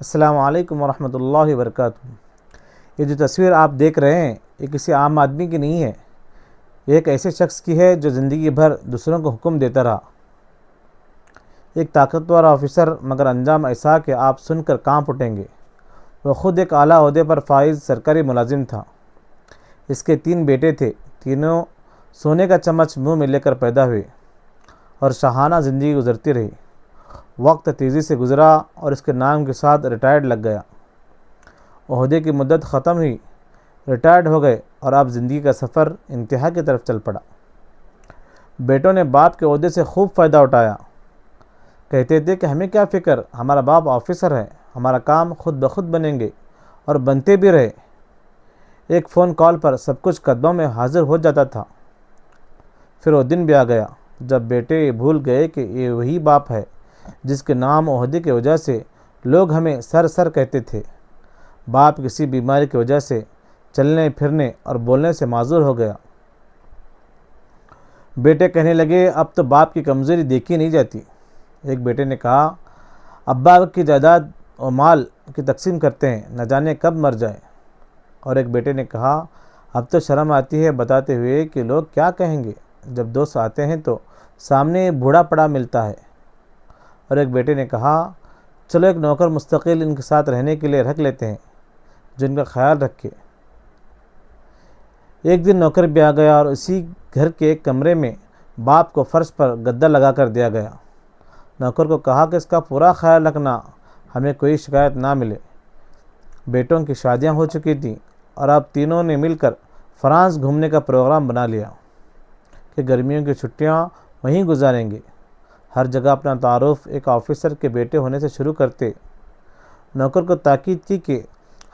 السلام علیکم ورحمۃ اللہ وبرکاتہ۔ یہ جو تصویر آپ دیکھ رہے ہیں یہ کسی عام آدمی کی نہیں ہے، یہ ایک ایسے شخص کی ہے جو زندگی بھر دوسروں کو حکم دیتا رہا۔ ایک طاقتور آفیسر، مگر انجام ایسا کہ آپ سن کر کانپ اٹھیں گے۔ وہ خود ایک اعلیٰ عہدے پر فائز سرکاری ملازم تھا۔ اس کے 3 بیٹے تھے، تینوں سونے کا چمچ منہ میں لے کر پیدا ہوئے اور شاہانہ زندگی گزرتی رہی۔ وقت تیزی سے گزرا اور اس کے نام کے ساتھ ریٹائرڈ لگ گیا۔ عہدے کی مدت ختم ہوئی، ریٹائرڈ ہو گئے اور اب زندگی کا سفر انتہا کی طرف چل پڑا۔ بیٹوں نے باپ کے عہدے سے خوب فائدہ اٹھایا، کہتے تھے کہ ہمیں کیا فکر، ہمارا باپ آفیسر ہے، ہمارا کام خود بخود بنیں گے، اور بنتے بھی رہے۔ ایک فون کال پر سب کچھ قدموں میں حاضر ہو جاتا تھا۔ پھر وہ دن بھی آ گیا جب بیٹے یہ بھول گئے کہ یہ وہی باپ ہے جس کے نام عہدے کی وجہ سے لوگ ہمیں سر کہتے تھے۔ باپ کسی بیماری کی وجہ سے چلنے پھرنے اور بولنے سے معذور ہو گیا۔ بیٹے کہنے لگے اب تو باپ کی کمزوری دیکھی نہیں جاتی۔ ایک بیٹے نے کہا ابا کی جائیداد و مال کی تقسیم کرتے ہیں، نہ جانے کب مر جائے۔ اور ایک بیٹے نے کہا اب تو شرم آتی ہے بتاتے ہوئے کہ لوگ کیا کہیں گے جب دوست آتے ہیں تو سامنے بوڑھا پڑا ملتا ہے۔ اور ایک بیٹے نے کہا چلو ایک نوکر مستقل ان کے ساتھ رہنے کے لیے رکھ لیتے ہیں جو ان کا خیال رکھے۔ ایک دن نوکر بھی آ گیا اور اسی گھر کے ایک کمرے میں باپ کو فرش پر گدا لگا کر دیا گیا۔ نوکر کو کہا کہ اس کا پورا خیال رکھنا، ہمیں کوئی شکایت نہ ملے۔ بیٹوں کی شادیاں ہو چکی تھیں اور اب تینوں نے مل کر فرانس گھومنے کا پروگرام بنا لیا کہ گرمیوں کی چھٹیاں وہیں گزاریں گے۔ ہر جگہ اپنا تعارف ایک آفیسر کے بیٹے ہونے سے شروع کرتے۔ نوکر کو تاکید کی کہ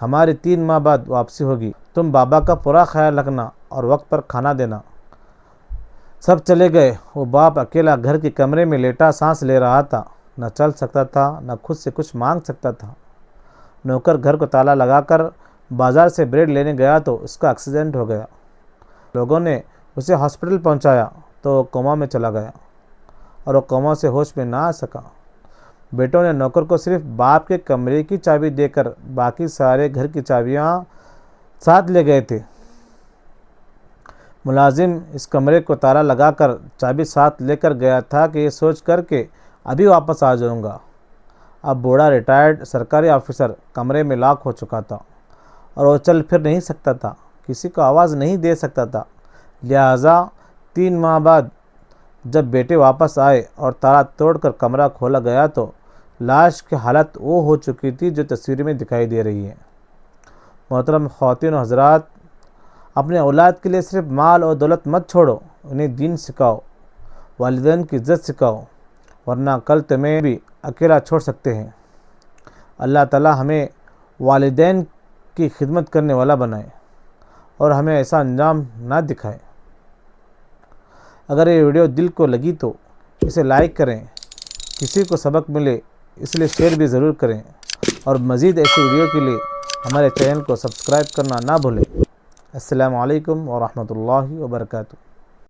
ہماری 3 ماہ بعد واپسی ہوگی، تم بابا کا پورا خیال رکھنا اور وقت پر کھانا دینا۔ سب چلے گئے۔ وہ باپ اکیلا گھر کے کمرے میں لیٹا سانس لے رہا تھا، نہ چل سکتا تھا، نہ خود سے کچھ مانگ سکتا تھا۔ نوکر گھر کو تالا لگا کر بازار سے بریڈ لینے گیا تو اس کا ایکسیڈنٹ ہو گیا۔ لوگوں نے اسے ہاسپٹل پہنچایا تو وہ کوما میں چلا گیا اور وہ کوما سے ہوش میں نہ آ سکا۔ بیٹوں نے نوکر کو صرف باپ کے کمرے کی چابی دے کر باقی سارے گھر کی چابیاں ساتھ لے گئے تھے۔ ملازم اس کمرے کو تالا لگا کر چابی ساتھ لے کر گیا تھا کہ یہ سوچ کر کہ ابھی واپس آ جاؤں گا۔ اب بوڑھا ریٹائرڈ سرکاری آفیسر کمرے میں لاک ہو چکا تھا اور وہ چل پھر نہیں سکتا تھا، کسی کو آواز نہیں دے سکتا تھا۔ لہٰذا 3 ماہ بعد جب بیٹے واپس آئے اور تالا توڑ کر کمرہ کھولا گیا تو لاش کی حالت وہ ہو چکی تھی جو تصویر میں دکھائی دے رہی ہے۔ محترم خواتین و حضرات، اپنے اولاد کے لیے صرف مال اور دولت مت چھوڑو، انہیں دین سکھاؤ، والدین کی عزت سکھاؤ، ورنہ کل تمہیں بھی اکیلا چھوڑ سکتے ہیں۔ اللہ تعالی ہمیں والدین کی خدمت کرنے والا بنائے اور ہمیں ایسا انجام نہ دکھائے۔ اگر یہ ویڈیو دل کو لگی تو اسے لائک کریں، کسی کو سبق ملے اس لیے شیئر بھی ضرور کریں، اور مزید ایسی ویڈیو کے لیے ہمارے چینل کو سبسکرائب کرنا نہ بھولیں۔ السلام علیکم ورحمۃ اللہ وبرکاتہ۔